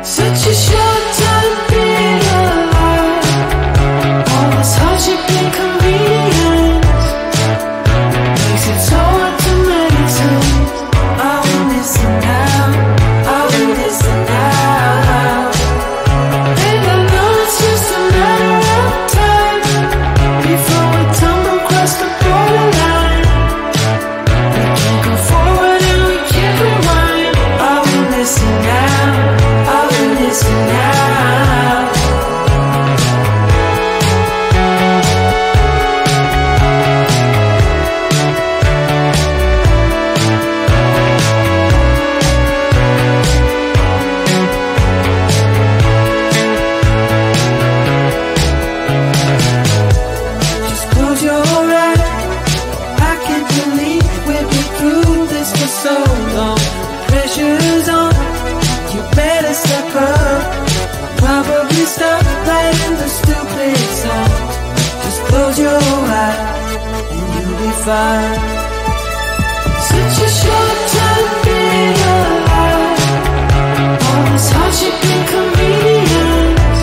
Such a short time being alive. All this hardship and inconvenience makes it so hard to meditate. I will listen now, I will listen now. And I know it's just a matter of time before we tumble across the borderline. We can't go forward and we can't rewind. I will listen now, I will listen now. Just close your eyes. I can't believe we've been through this for so long. Pressure's on, you better step up. Probably stop playing the stupid song. Just close your eyes and you'll be fine. Such a short time being alive. All this hardship and inconvenience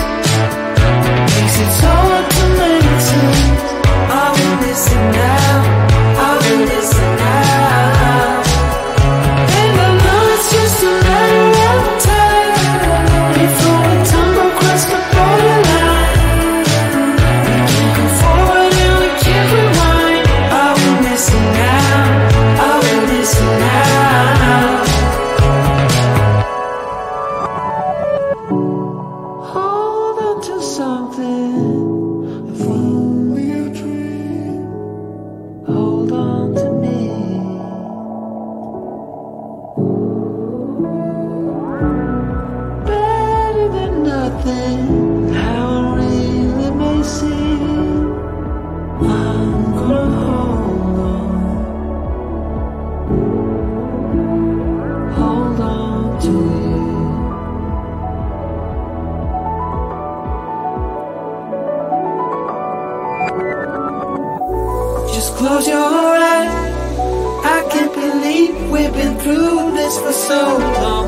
makes it so hard to meditate. I will listen now, I will listen now. And I know it's just a matter of time before we tumble across the borderline. We can't go forward and we can't rewind. I will listen now, I will listen now. Hold on to something, if only a dream. Hold on to me. Better than nothing, how it really may seem. I'm gonna hold on to you. Just close your eyes. I can't believe we've been through this for so long.